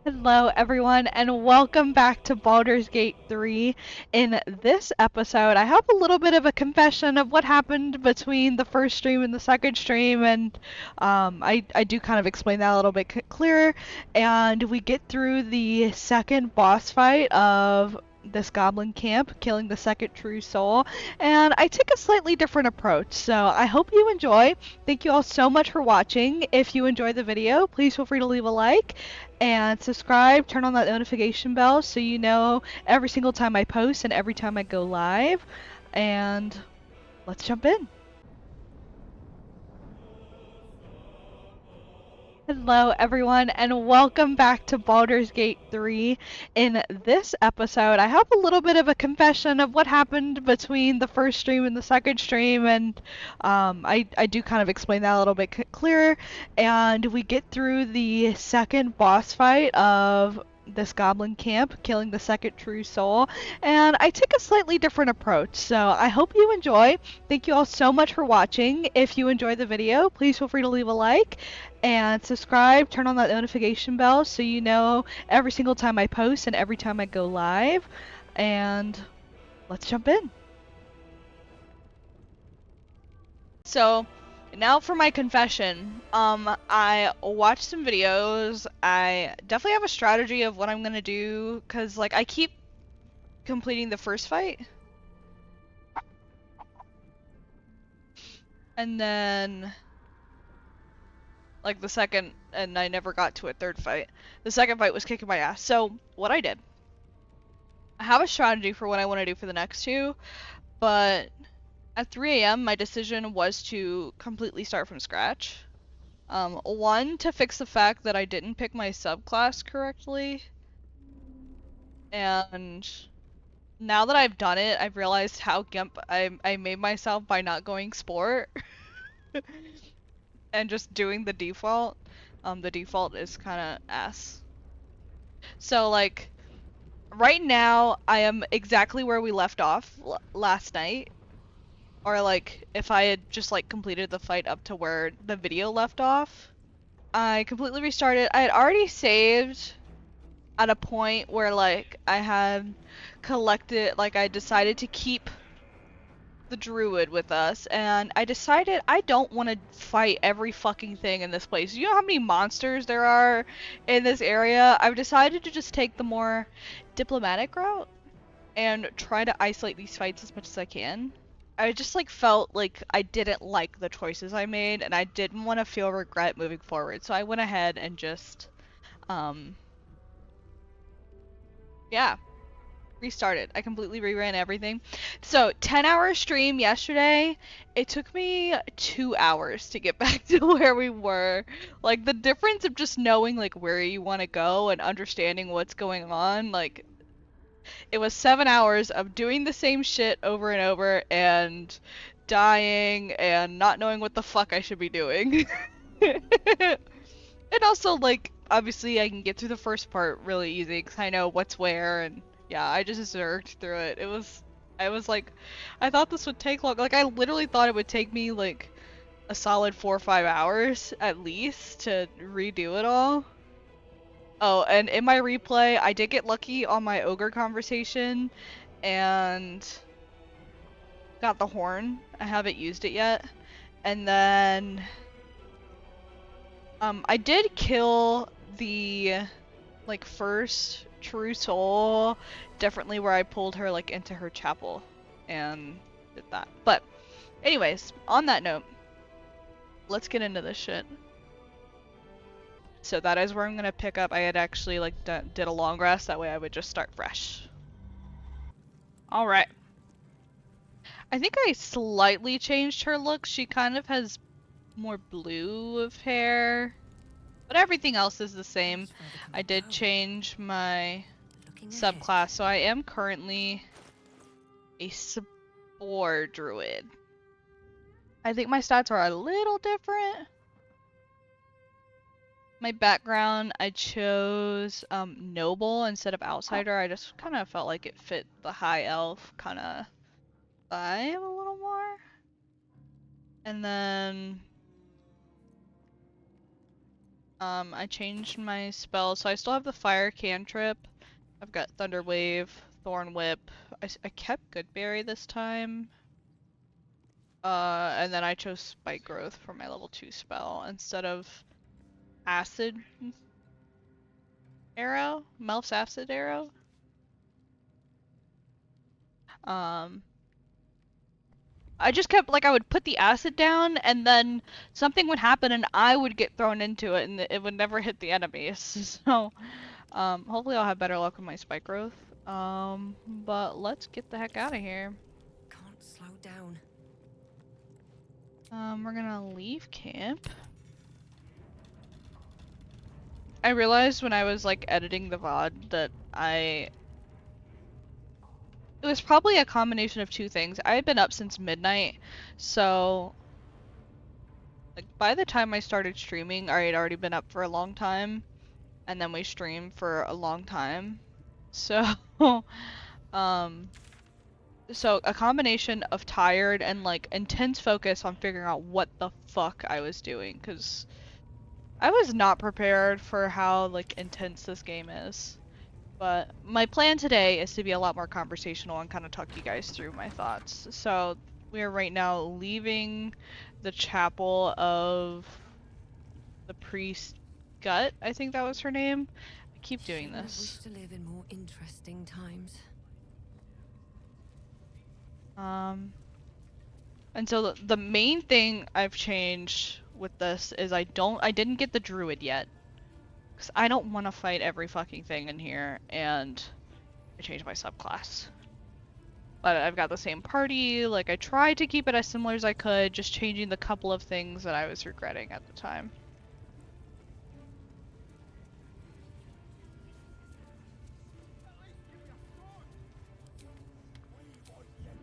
Hello everyone and welcome back to Baldur's Gate 3. In this episode, I have a little bit of a confession of what happened between the first stream and the second stream, and I do kind of explain that a little bit clearer, and we get through the second boss fight of this Goblin Camp, killing the second true soul, and I take a slightly different approach, so I hope you enjoy. Thank you all so much for watching. If you enjoyed the video, please feel free to leave a like and subscribe, turn on that notification bell so you know every single time I post and every time I go live. And let's jump in. Hello everyone and welcome back to Baldur's Gate 3. In this episode, I have a little bit of a confession of what happened between the first stream and the second stream, and I do kind of explain that a little bit clearer, and we get through the second boss fight of this Goblin Camp, killing the second true soul, and I take a slightly different approach, so I hope you enjoy. Thank you all so much for watching. If you enjoyed the video, please feel free to leave a like and subscribe, turn on that notification bell so you know every single time I post and every time I go live. And let's jump in. So, now for my confession. I watched some videos. I definitely have a strategy of what I'm gonna do, cause like I keep completing the first fight, and then like the second, and I never got to a third fight. The second fight was kicking my ass. So what I did, I have a strategy for what I want to do for the next two, but at 3 a.m. my decision was to completely start from scratch. One, to fix the fact that I didn't pick my subclass correctly, and now that I've done it, I've realized how gimp I made myself by not going sport and just doing the default. The default is kind of ass. So like, right now I am exactly where we left off last night. Or like, if I had just like completed the fight up to where the video left off. I completely restarted. I had already saved at a point where like I had collected, like I decided to keep the druid with us, and I decided I don't want to fight every fucking thing in this place. You know how many monsters there are in this area? I've decided to just take the more diplomatic route and try to isolate these fights as much as I can. I just like felt like I didn't like the choices I made, and I didn't want to feel regret moving forward. So I went ahead and just, yeah, restarted. I completely reran everything. So 10-hour stream yesterday. It took me 2 hours to get back to where we were. Like the difference of just knowing like where you want to go and understanding what's going on, like it was 7 hours of doing the same shit over and over and dying and not knowing what the fuck I should be doing. And also, like, obviously I can get through the first part really easy because I know what's where, and yeah, I just zerged through it. I was like, I thought this would take long. Like, I literally thought it would take me, like, a solid 4 or 5 hours at least to redo it all. Oh, and in my replay, I did get lucky on my ogre conversation and got the horn. I haven't used it yet. And then I did kill the like first true soul differently, where I pulled her like into her chapel and did that. But anyways, on that note, let's get into this shit. So that is where I'm gonna pick up. I had actually like did a long rest, that way I would just start fresh. All right. I think I slightly changed her look. She kind of has more blue of hair, but everything else is the same. I did change my subclass, so I am currently a spore druid. I think my stats are a little different. My background, I chose noble instead of outsider. I just kind of felt like it fit the high elf kind of vibe a little more. And then I changed my spell, so I still have the fire cantrip. I've got Thunder Wave, Thorn Whip. I kept Goodberry this time. And then I chose Spike Growth for my level 2 spell instead of Acid Arrow? Melf's Acid Arrow? Um, I just kept, like, I would put the acid down, and then something would happen, and I would get thrown into it, and it would never hit the enemies. So, hopefully I'll have better luck with my Spike Growth. But let's get the heck out of here. Can't slow down. We're gonna leave camp. I realized when I was, like, editing the VOD that it was probably a combination of two things. I had been up since midnight, so like by the time I started streaming, I had already been up for a long time, and then we streamed for a long time. So, um, so a combination of tired and like intense focus on figuring out what the fuck I was doing, because I was not prepared for how like intense this game is. But my plan today is to be a lot more conversational and kind of talk you guys through my thoughts. So we are right now leaving the chapel of the priest Gut. I think that was her name. I keep doing this. Wish to live in more interesting times. And so the main thing I've changed with this is I didn't get the druid yet. Because I don't want to fight every fucking thing in here, and I changed my subclass. But I've got the same party, like I tried to keep it as similar as I could, just changing the couple of things that I was regretting at the time.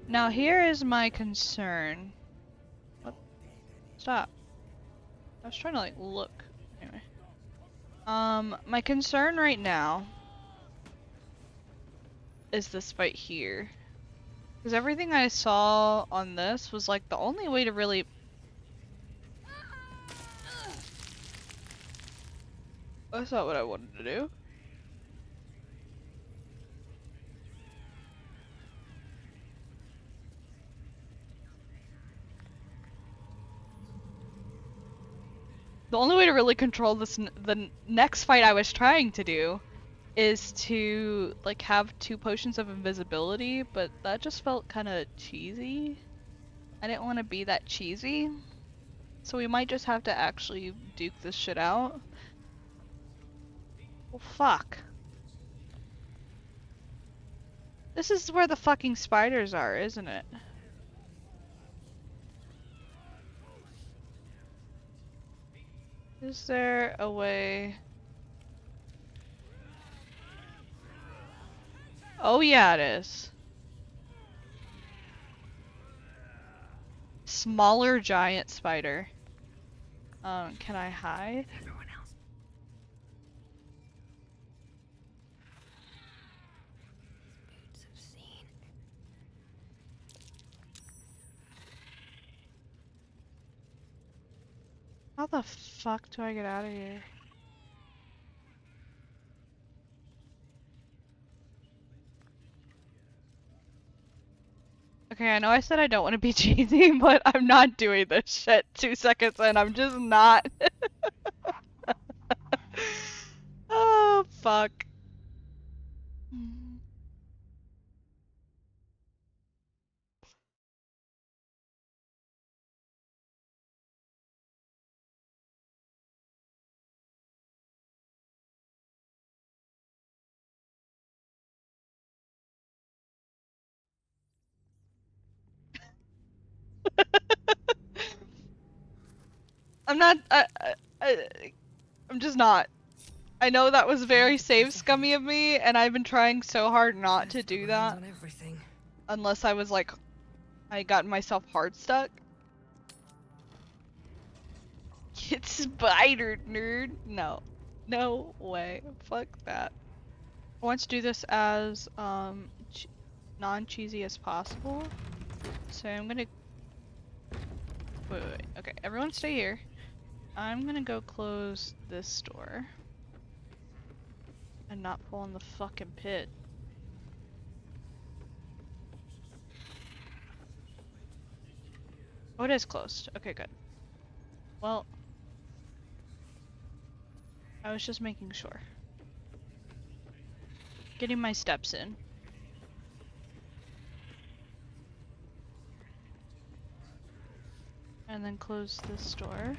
Now here is my concern. What? Stop. I was trying to like look. Anyway. My concern right now is this fight here. Because everything I saw on this was like the only way to really... That's not what I wanted to do. The only way to really control this, the next fight I was trying to do, is to like have 2 potions of invisibility, but that just felt kind of cheesy. I didn't want to be that cheesy, so we might just have to actually duke this shit out. Well, fuck. This is where the fucking spiders are, isn't it? Is there a way? Oh yeah, it is. Smaller giant spider. Can I hide? Everyone else. Boots have seen. How the fuck do I get out of here? Okay, I know I said I don't want to be cheesy, but I'm not doing this shit 2 seconds in. I'm just not. Oh, fuck. I'm not. I'm just not. I know that was very save scummy of me, and I've been trying so hard not to do that. On everything. Unless I was like, I got myself hard stuck. Get spidered, nerd. No. No way. Fuck that. I want to do this as non-cheesy as possible. So I'm gonna... Wait. Okay, everyone stay here. I'm gonna go close this door. And not fall in the fucking pit. Oh, it is closed. Okay, good. Well, I was just making sure. Getting my steps in. And then close this door.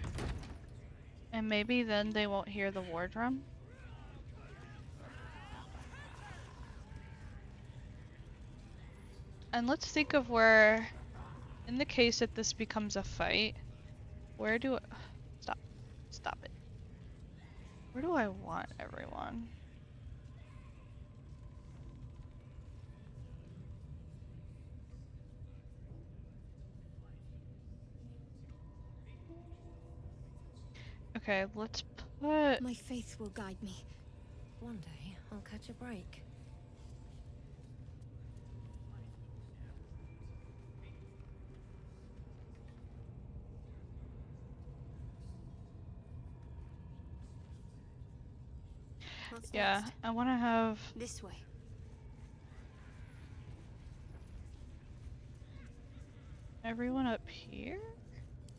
And maybe then they won't hear the war drum. And let's think of where, in the case that this becomes a fight, where do I... Stop. Stop it. Where do I want everyone? Okay, let's put... My faith will guide me. One day, I'll catch a break. What's Yeah, next? I want to have This way. everyone up here?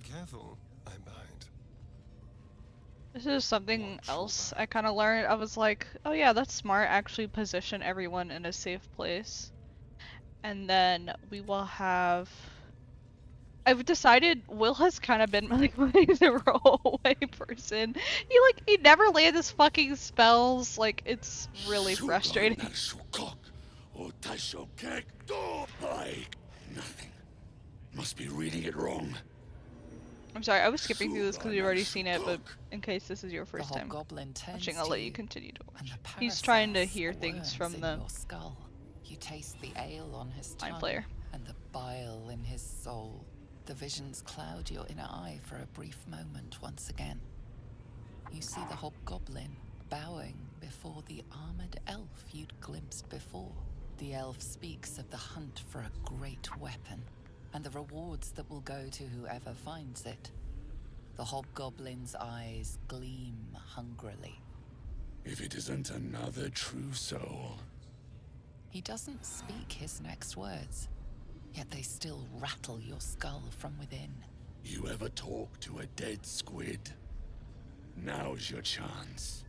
Careful, I'm behind. This is something Watch your else back. I kind of learned. I was like, oh yeah, that's smart. Actually position everyone in a safe place. And then we will have... I've decided Will has kind of been like my throwaway person. He never lands his fucking spells. Like, it's really frustrating. Nothing. Must be reading it wrong. I'm sorry, I was skipping through this because you've already seen it, but in case this is your first time Goblin turns watching, I'll to let you you, continue to and watch. the He's trying to Paracelsus hear things worms from in the your skull. You taste the ale on his mind tongue player. and the bile in his soul. The visions cloud your inner eye for a brief moment once again. You see the hobgoblin bowing before the armored elf you'd glimpsed before. The elf speaks of the hunt for a great weapon and the rewards that will go to whoever finds it. The hobgoblin's eyes gleam hungrily. If it isn't another true soul. He doesn't speak his next words, yet they still rattle your skull from within. You ever talk to a dead squid? Now's your chance.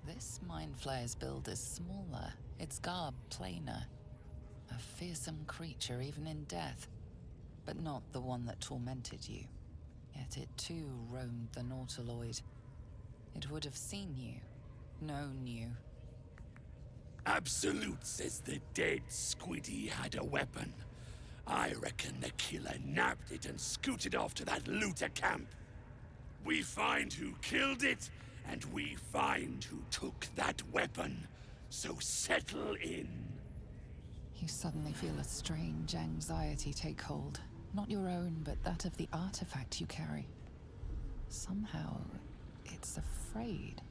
This mind flayer's build is smaller, its garb plainer. A fearsome creature even in death, but not the one that tormented you. Yet it too roamed the Nautiloid. It would have seen you, known you. Absolute says the dead squiddy had a weapon. I reckon the killer nabbed it and scooted off to that looter camp. We find who killed it, and we find who took that weapon. So settle in. You suddenly feel a strange anxiety take hold. Not your own, but that of the artifact you carry. Somehow, it's afraid.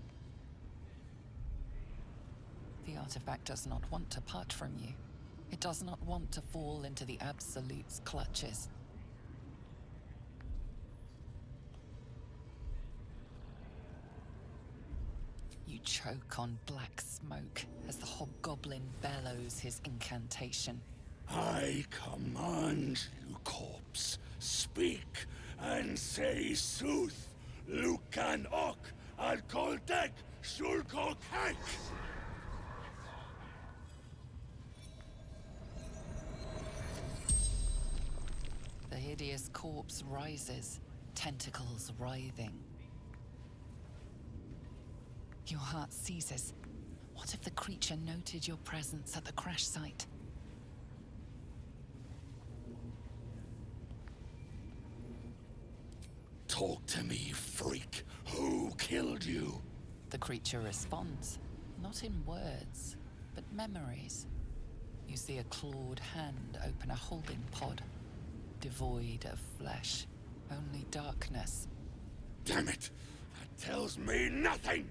The artifact does not want to part from you. It does not want to fall into the Absolute's clutches. You choke on black smoke as the hobgoblin bellows his incantation. I command you, corpse, speak and say sooth. Lucan ok, al koldek, shulkok hek. The hideous corpse rises, tentacles writhing. Your heart seizes. What if the creature noted your presence at the crash site? Talk to me, freak. Who killed you? The creature responds, not in words, but memories. You see a clawed hand open a holding pod, devoid of flesh, only darkness. Damn it! That tells me nothing!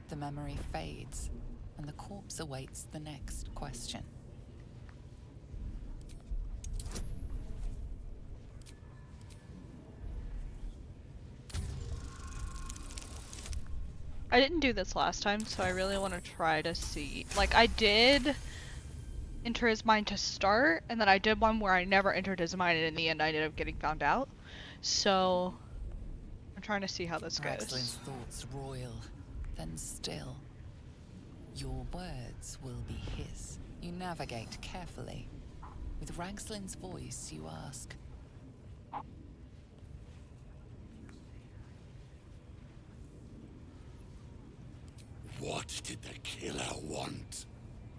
The memory fades, and the corpse awaits the next question. I didn't do this last time, so I really want to try to see. Like, I did enter his mind to start, and then I did one where I never entered his mind, and in the end I ended up getting found out. So, I'm trying to see how this Ragzlin's goes. thoughts roil, then still. Your words will be his. You navigate carefully. With Ragzlin's voice, you ask, What did the killer want?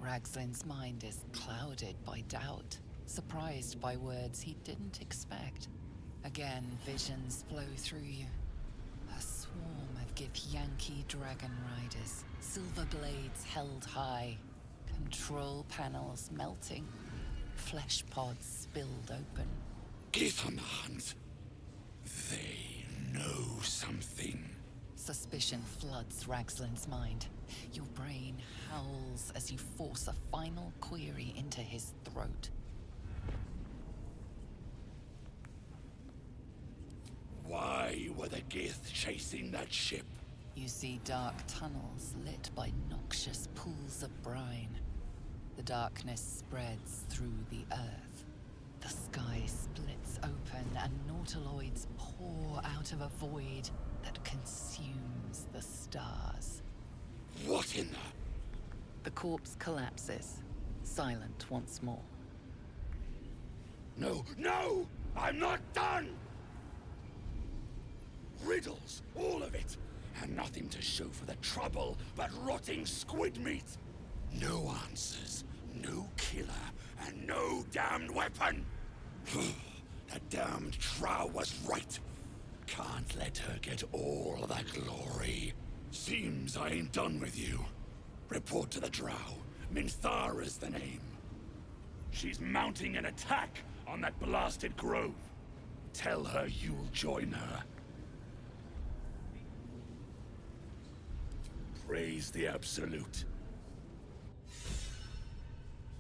Ragzlin's mind is clouded by doubt, surprised by words he didn't expect. Again, visions flow through you. A swarm of Githyanki dragon riders, silver blades held high, control panels melting, flesh pods spilled open. Get on the hunt. They know something. Suspicion floods Ragzlin's mind. Your brain howls as you force a final query into his throat. Why were the Gith chasing that ship? You see dark tunnels lit by noxious pools of brine. The darkness spreads through the earth. The sky splits open and nautiloids pour out of a void that consumes the stars. What in the... The corpse collapses, silent once more. No, no! I'm not done! Riddles, all of it, and nothing to show for the trouble but rotting squid meat. No answers, no killer, and no damned weapon. That damned Drow was right. Can't let her get all the glory. Seems I ain't done with you. Report to the Drow. Minthara's the name. She's mounting an attack on that blasted grove. Tell her you'll join her. Praise the Absolute.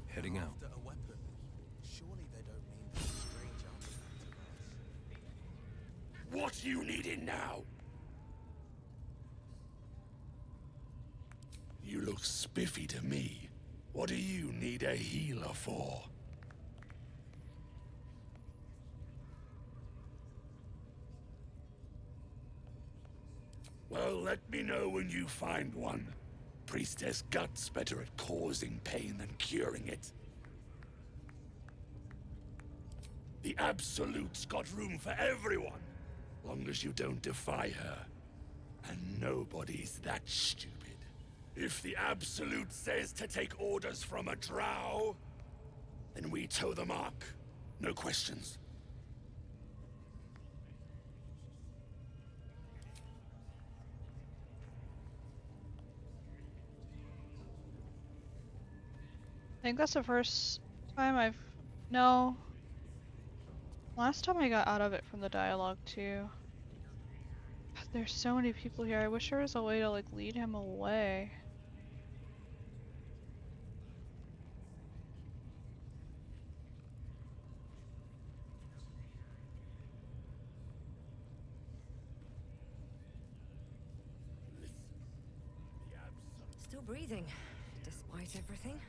Heading out. After a weapon. Surely they don't mean this strange artifact of ours. What you needing now? You look spiffy to me. What do you need a healer for? Well, let me know when you find one. Priestess Gut's better at causing pain than curing it. The Absolute's got room for everyone, long as you don't defy her. And nobody's that stupid. If the Absolute says to take orders from a Drow, then we toe the mark. No questions. I think that's the first time I've... No. Last time I got out of it from the dialogue too. God, there's so many people here. I wish there was a way to like lead him away. Still breathing, despite everything.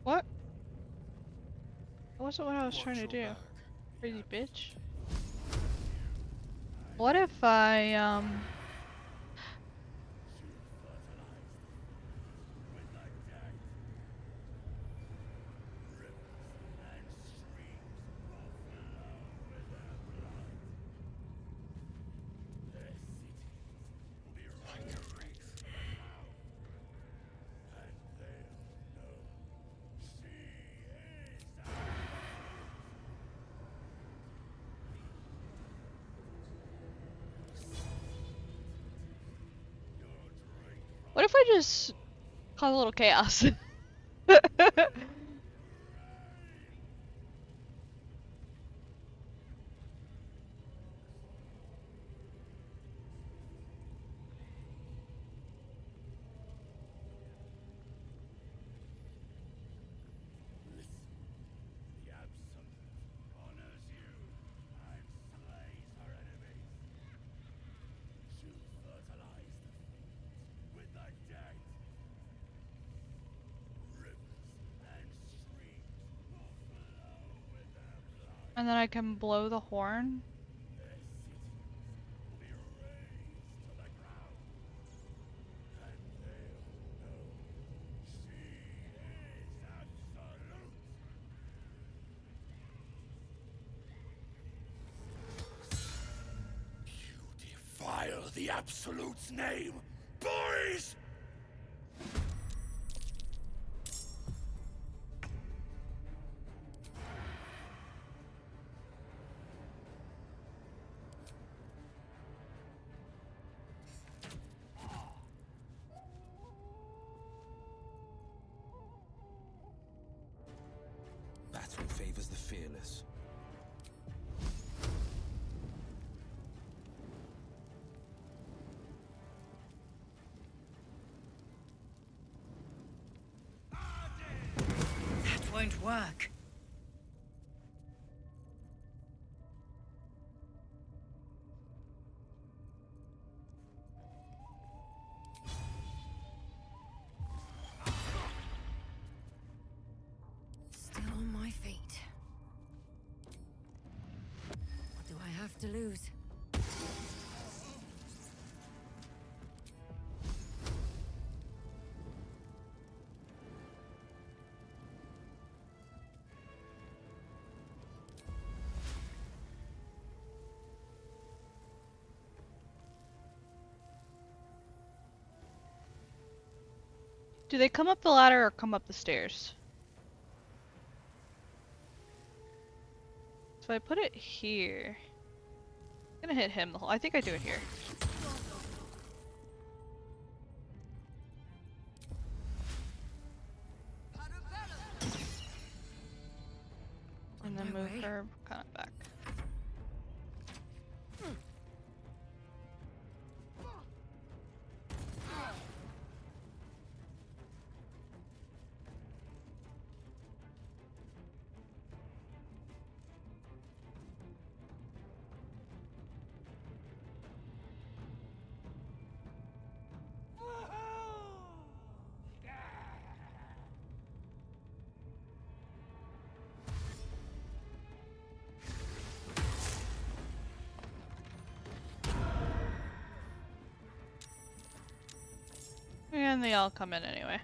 What? That wasn't what I was Watch trying to your do. back. Crazy bitch. What if I, if I just cause a little chaos? The Absolute honors you and slays her enemies. She'll fertilize the fields with the dead. Rivers and streams will flow with their blood. And then I can blow the horn. Their cities will be razed to the ground. And they'll know she is absolute. You defile the Absolute's name, boys! Battle favors the fearless. That won't work. Still on my feet. What do I have to lose? Do they come up the ladder or come up the stairs? So I put it here. I'm gonna hit him the whole. I think I do it here. And then move her kind of back. And they all come in anyway.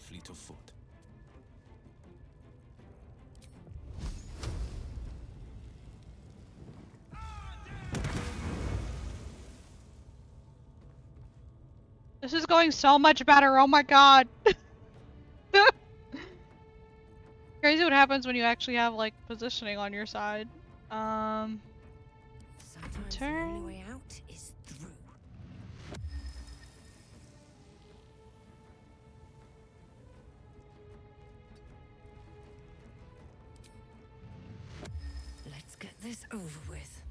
fleet of foot. This is going so much better. Oh my god. Crazy what happens when you actually have like positioning on your side. Sometimes the Turn. only way out is through. Let's get this over with.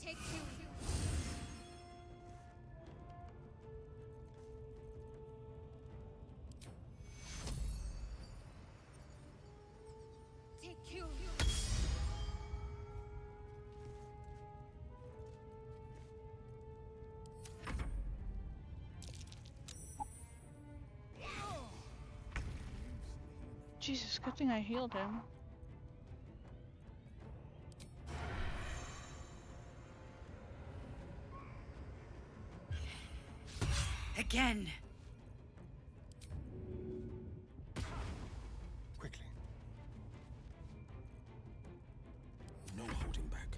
Take two. Take two. Jesus, good thing I healed him. Again. Quickly. No holding back.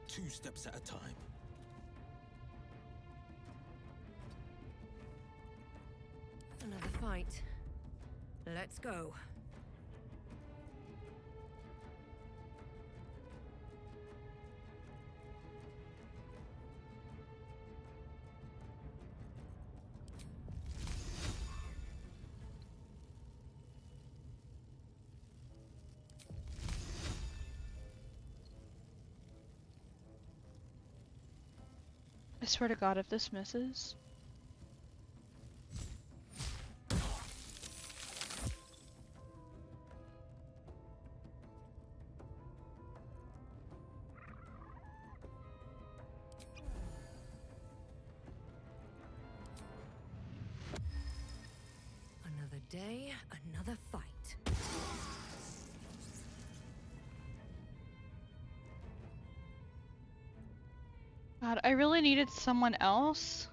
Two steps at a time. Another fight. Let's go. I swear to God, if this misses. Another day, another fight. God, I really needed someone else.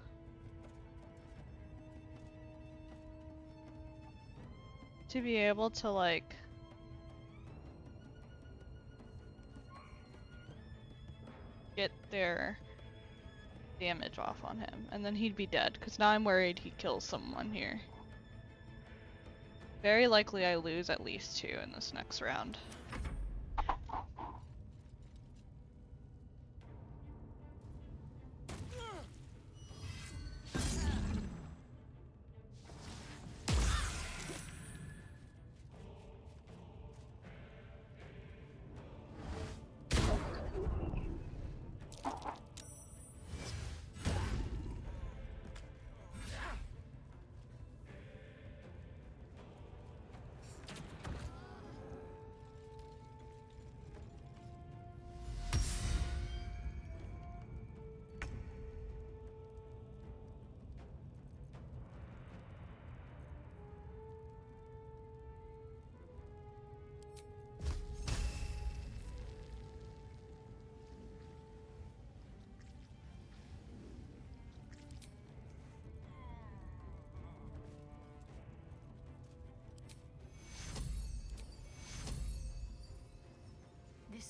To be able to, like... get their damage off on him. And then he'd be dead, because now I'm worried he kills someone here. Very likely I lose at least 2 in this next round.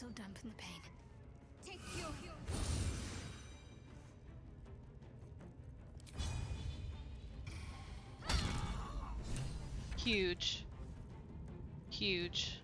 This'll dampen the pain. Take cure. Huge. Huge.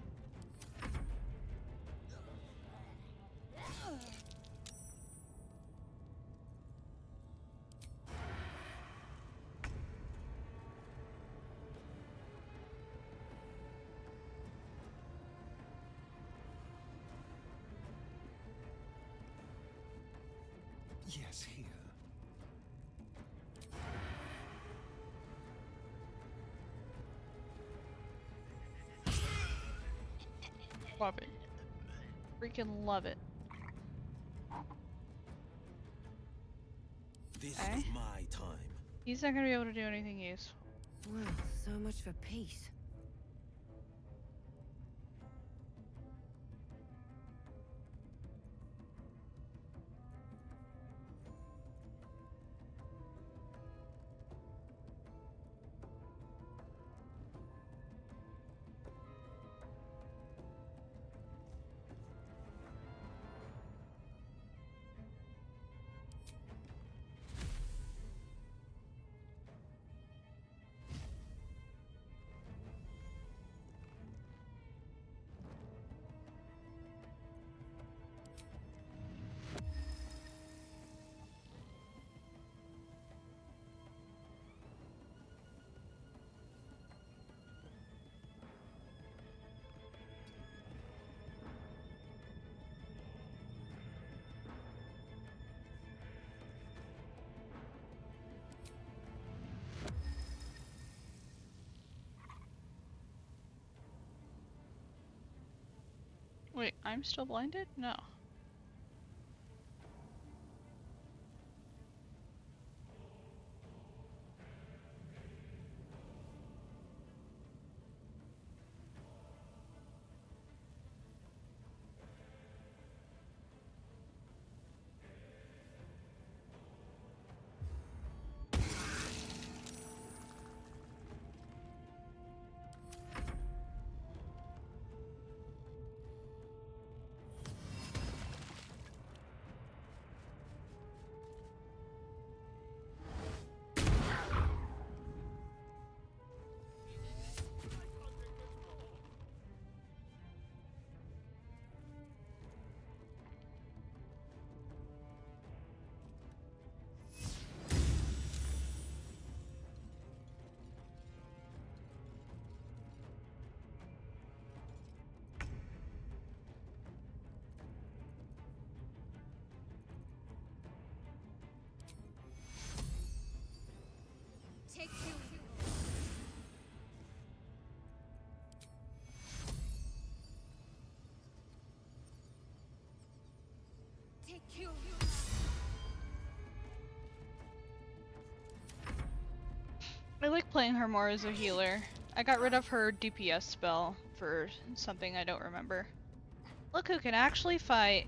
Yes, here. Love it. Freaking love it. This Okay. is my time. He's not gonna be able to do anything useful. Well, so much for peace. Wait, I'm still blinded? No. Take cure. Take cure. I like playing her more as a healer. I got rid of her DPS spell for something I don't remember. Look who can actually fight.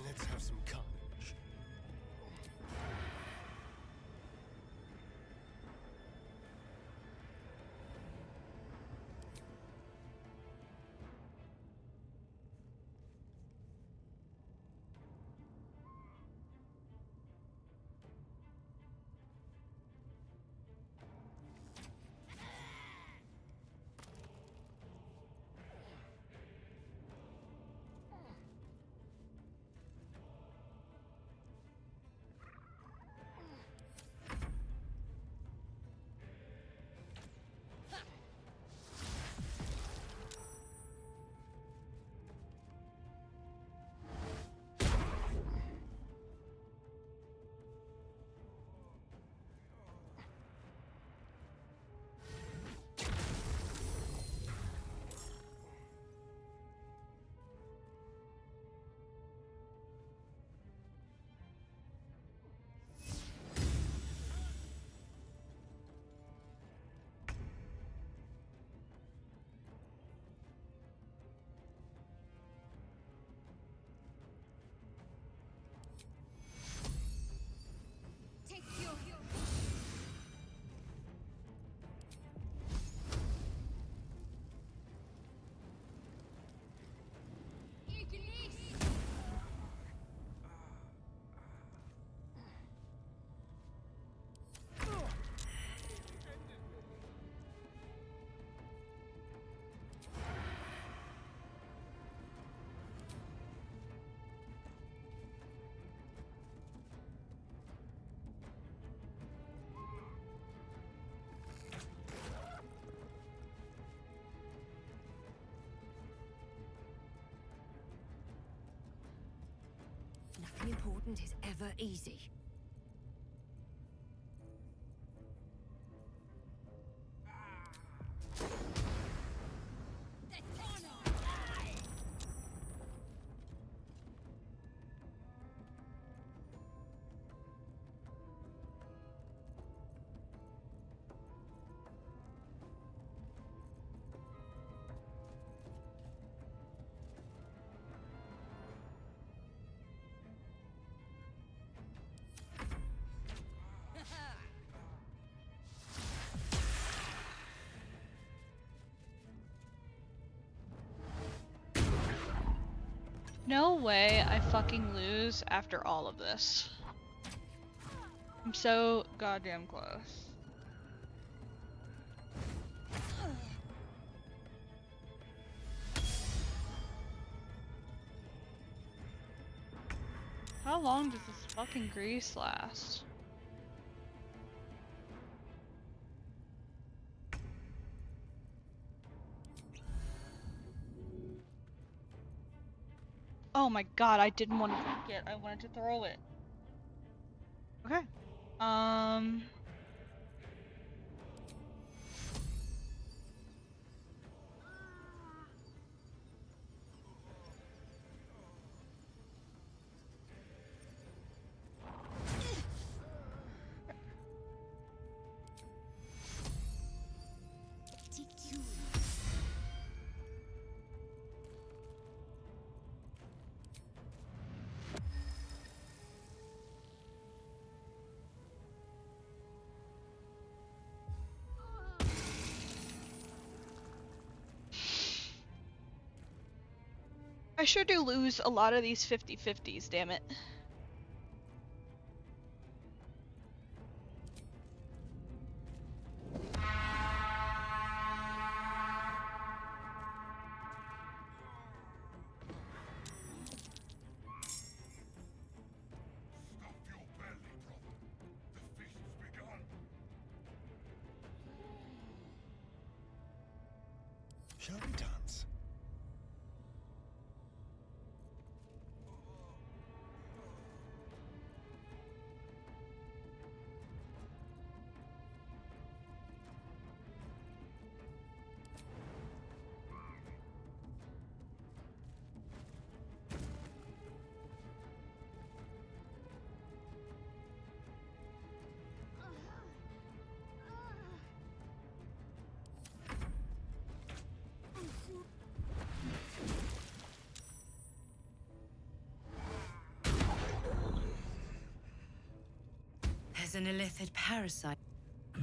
Let's have some carnage. important is ever easy. No way I fucking lose after all of this. I'm so goddamn close. How long does this fucking grease last? Oh my god, I didn't want to take it. I wanted to throw it. Okay. I sure do lose a lot of these 50-50s, damn it. Stop your belly, brother. The feast's begun. Shall we dance? There's an illithid parasite.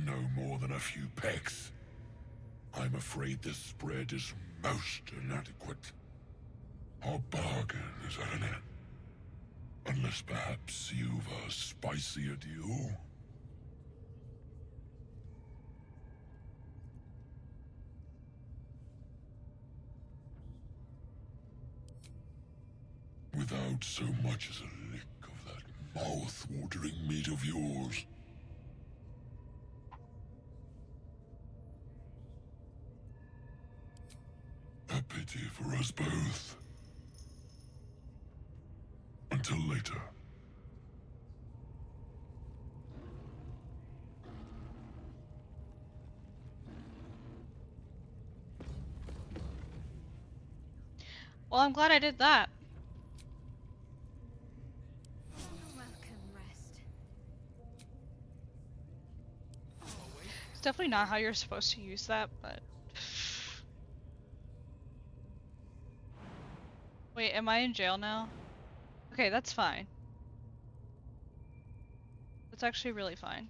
No more than a few pecks. I'm afraid the spread is most inadequate. Our bargain is at an end. Unless perhaps you've a spicier deal? Without so much as a lick of that mouth-watering meat of yours. A pity for us both. Until later. Well, I'm glad I did that. Welcome, rest. It's definitely not how you're supposed to use that, but... Wait, am I in jail now? Okay, that's fine. That's actually really fine.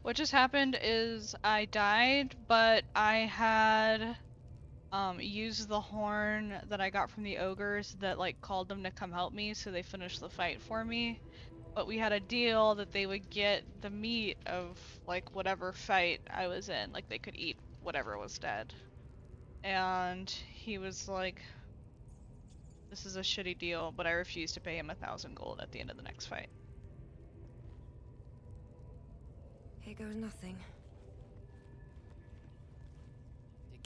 What just happened is I died, but I had used the horn that I got from the ogres that like called them to come help me, so they finished the fight for me. But we had a deal that they would get the meat of like whatever fight I was in, like they could eat whatever was dead. And he was like, this is a shitty deal, but I refused to pay him 1,000 gold at the end of the next fight. Here goes nothing.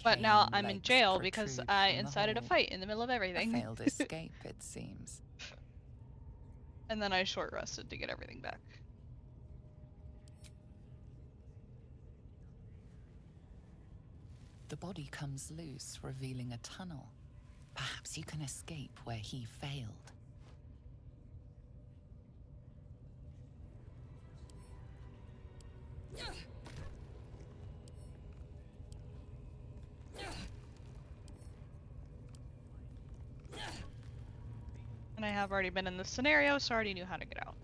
But now Decaying I'm in legs jail because protrude I from the incited a hole. fight in the middle of A everything. failed escape, it seems. And then I short rested to get everything back. The body comes loose, revealing a tunnel. Perhaps you can escape where he failed. And I have already been in this scenario, so I already knew how to get out.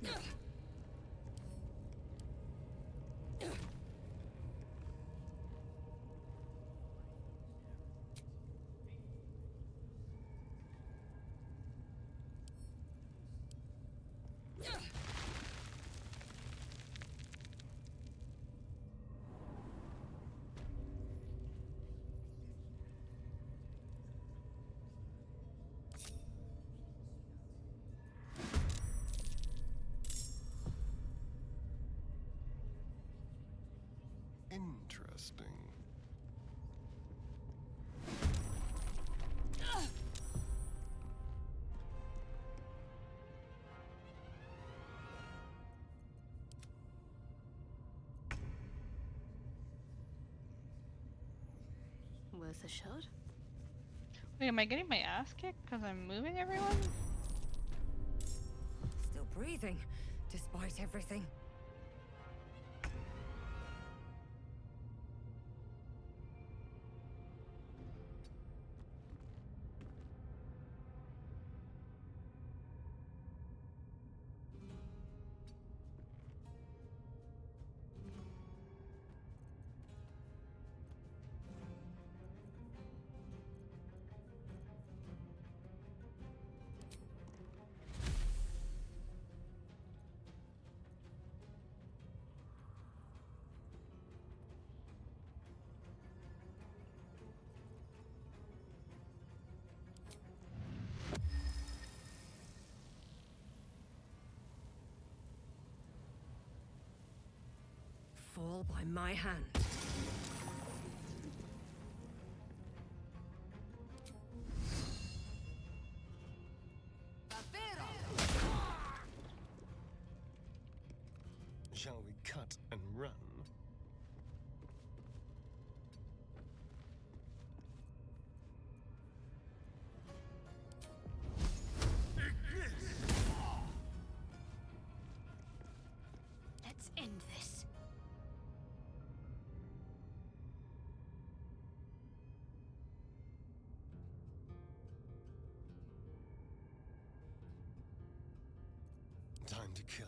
Interesting. Worth a shot? Wait, am I getting my ass kicked because I'm moving everyone? Still breathing, despite everything. Fall by my hand. Shall we cut and run? Let's end this. Time to kill.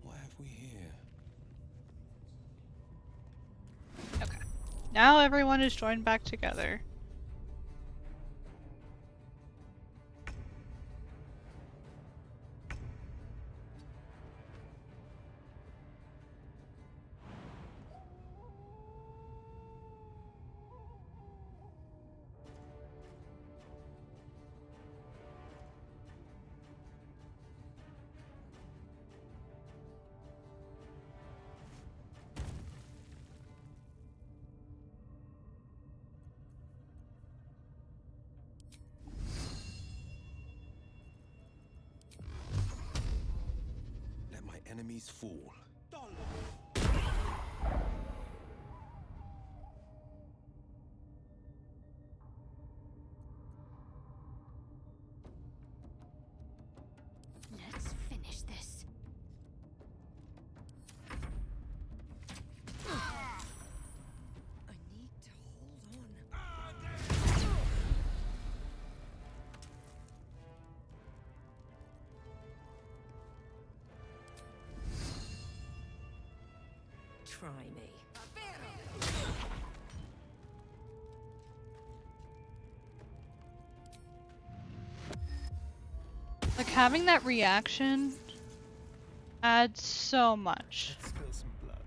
What have we here? Okay. Now everyone is joined back together. Let my enemies fall. Let's finish this. I need to hold on. Try me. Like, having that reaction adds so much. Let's spill some blood.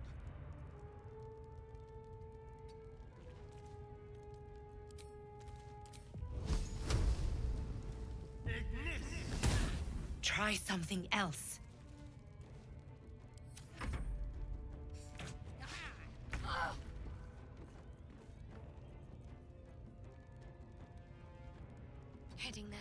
Try something else. Heading there.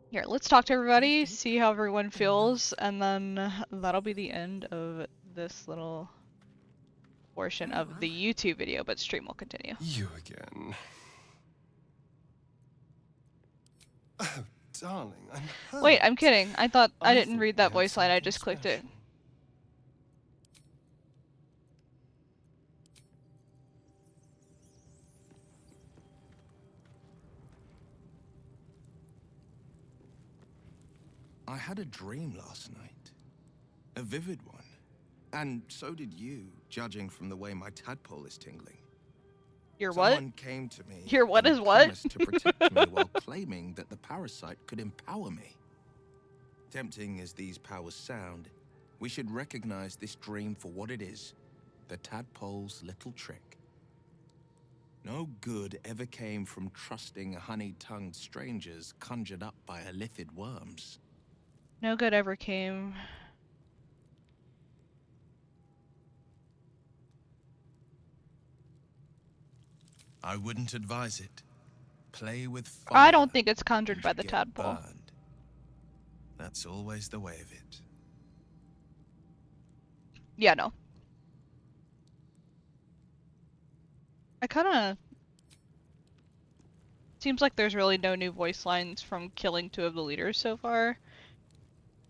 Here, let's talk to everybody, see how everyone feels, and then that'll be the end of this little portion of the YouTube video, but stream will continue. You again. Oh, darling, I'm hurt. Wait, I'm kidding. I thought I didn't thought read we that had voice line, I something just clicked it. special. I had a dream last night. A vivid one. And so did you, judging from the way my tadpole is tingling. Your what? Someone came to me Your what and is what? promised to protect me while claiming that the parasite could empower me. Tempting as these powers sound, we should recognize this dream for what it is, the tadpole's little trick. No good ever came from trusting honey-tongued strangers conjured up by illithid worms. No good ever came. I wouldn't advise it. Play with fire. I don't think it's conjured and by you the get tadpole. burned. That's always the way of it. Yeah, no. I kinda... Seems like there's really no new voice lines from killing 2 of the leaders so far.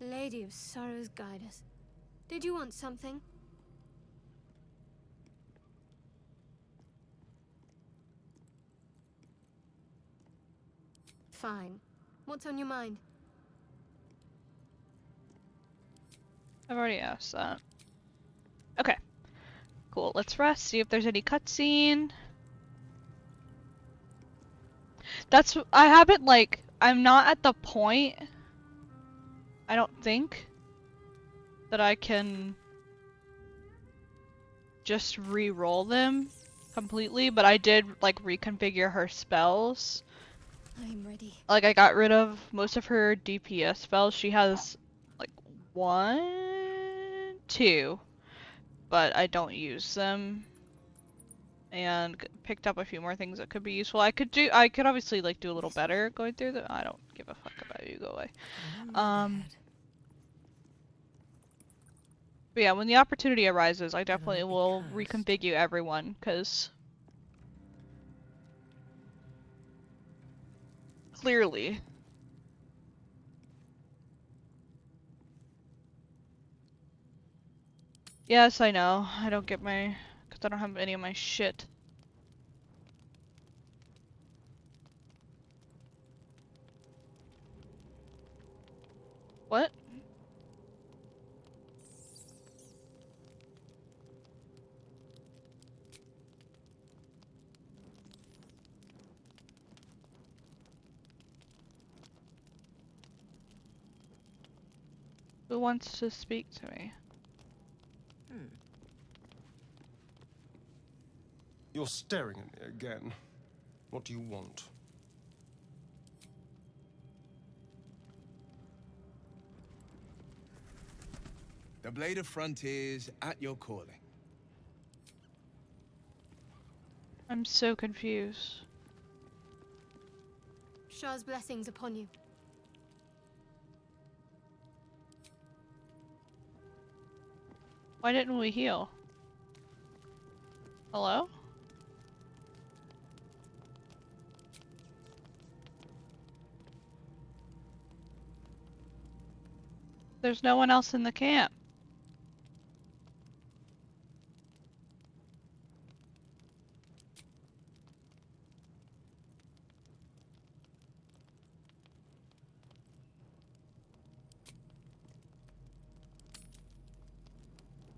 Lady of Sorrows, guide us. Did you want something? Fine. What's on your mind? I've already asked that. Okay. Cool, let's rest, see if there's any cutscene. I haven't, like, I'm not at the point, I don't think, that I can just re-roll them completely, but I did, like, reconfigure her spells. I'm ready. Like, I got rid of most of her DPS spells. She has, like, 1, 2, but I don't use them. And picked up a few more things that could be useful. I could obviously, like, do a little better going through them. I don't give a fuck about you, go away. But yeah, when the opportunity arises, I definitely will reconfigure everyone, because clearly. Yes, I know. I don't get my... because I don't have any of my shit. What? Who wants to speak to me? You're staring at me again. What do you want? The Blade of Frontiers at your calling. I'm so confused. Shah's blessings upon you. Why didn't we heal? Hello? there's no one else in the camp.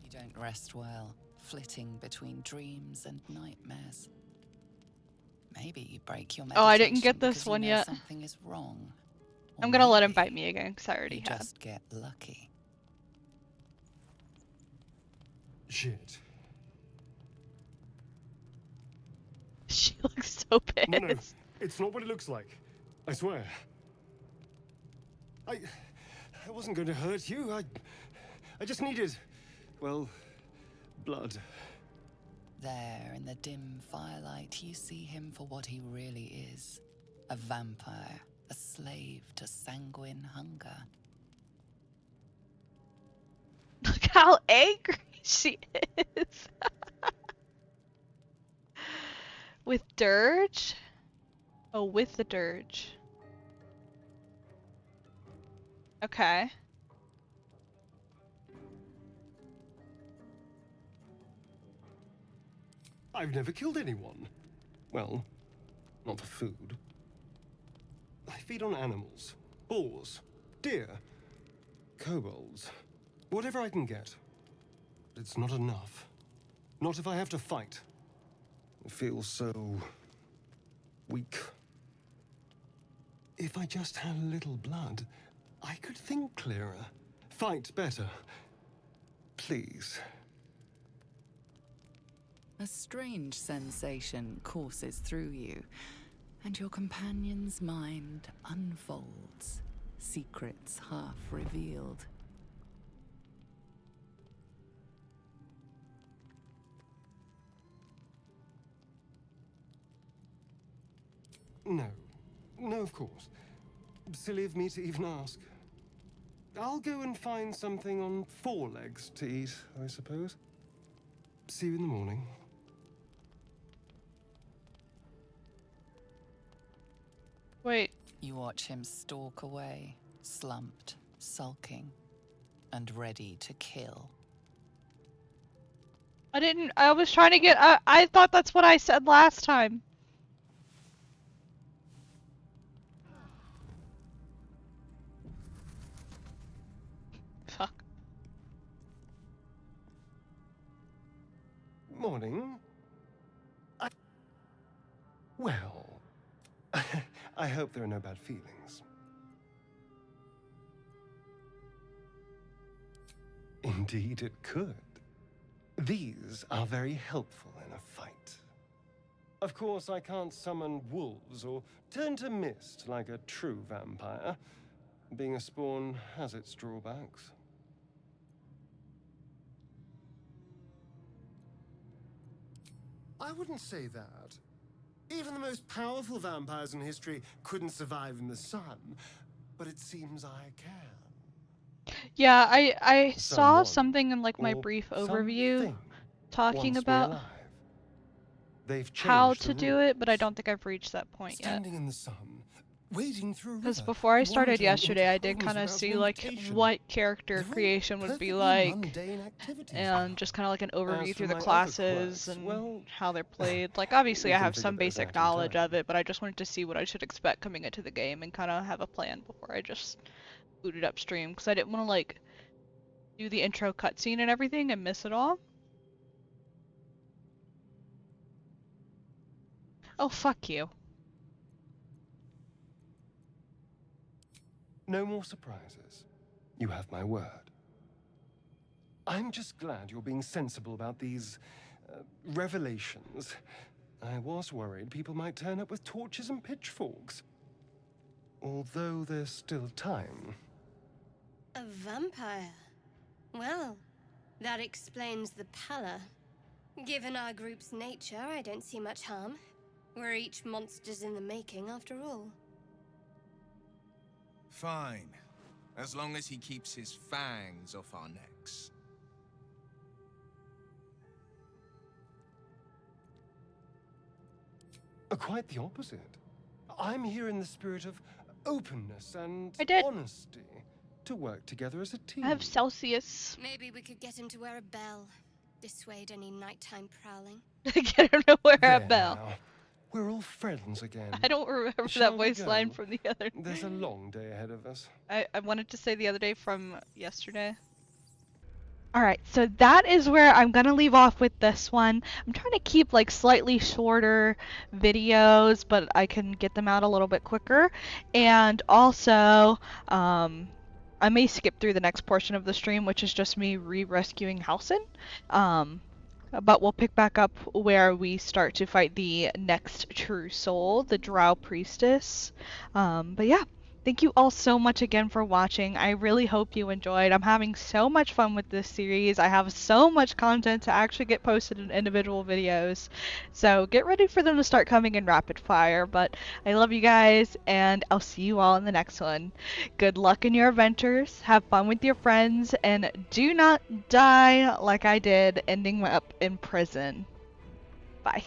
You don't rest well, flitting between dreams and nightmares. Maybe you break your meditation Oh, I didn't get this because you one know yet. something is wrong. Or I'm gonna let him maybe bite me again, because I already you have. just get lucky. Shit. She looks so pissed. No, it's not what it looks like. I swear. I wasn't going to hurt you. I just needed, well, blood. There, in the dim firelight, you see him for what he really is. A vampire, a slave to sanguine hunger. Look how angry she is. With Dirge? Oh, with the Dirge. Okay. I've never killed anyone. Well, not for food. I feed on animals. Boars. Deer. Kobolds. Whatever I can get. But it's not enough. Not if I have to fight. I feel so... weak. If I just had a little blood, I could think clearer. Fight better. Please. A strange sensation courses through you, and your companion's mind unfolds, secrets half revealed. No. No, of course. Silly of me to even ask. I'll go and find something on 4 legs to eat, I suppose. See you in the morning. Wait. You watch him stalk away, slumped, sulking, and ready to kill. I was trying to get, I thought that's what I said last time. Fuck. Morning. Well, I hope there are no bad feelings. Indeed it could. These are very helpful in a fight. Of course, I can't summon wolves or turn to mist like a true vampire. Being a spawn has its drawbacks. I wouldn't say that. Even the most powerful vampires in history couldn't survive in the sun, but it seems I can. Yeah, I saw Someone something in like my or brief overview something talking wants me about alive. They've how changed to the do it, but I rules. don't think I've reached that point yet. Standing in the sun, wading through a Because river, before I started wandering yesterday, into I did homes kind of without see an like invitation. what character They're all creation would be perfectly like, mundane activities and now. just kind of like an overview As through for the my other classes quirks, and well, how they're played. Like obviously we I can have figure some those basic out in knowledge time. of it, but I just wanted to see what I should expect coming into the game and kind of have a plan before I just booted up stream, because I didn't want to like do the intro cutscene and everything and miss it all. Oh, fuck you. No more surprises. You have my word. I'm just glad you're being sensible about these revelations. I was worried people might turn up with torches and pitchforks. Although there's still time. A vampire? Well, that explains the pallor. Given our group's nature, I don't see much harm. We're each monsters in the making, after all. Fine. As long as he keeps his fangs off our necks. Quite the opposite. I'm here in the spirit of openness and I did. honesty. to work together as a team. I have Celsius. Maybe we could get him to wear a bell. Dissuade any nighttime prowling. Get him to wear a There bell. now. We're all friends again. I don't remember Shall that we voice line go? from the other day. There's a long day ahead of us. I wanted to say the other day from yesterday. Alright, so that is where I'm gonna leave off with this one. I'm trying to keep like slightly shorter videos, but I can get them out a little bit quicker. And also, I may skip through the next portion of the stream, which is just me re-rescuing Halsin. But we'll pick back up where we start to fight the next true soul, the Drow priestess. But yeah, thank you all so much again for watching. I really hope you enjoyed. I'm having so much fun with this series. I have so much content to actually get posted in individual videos. So get ready for them to start coming in rapid fire. But I love you guys, and I'll see you all in the next one. Good luck in your adventures. Have fun with your friends, and do not die like I did, ending up in prison. Bye.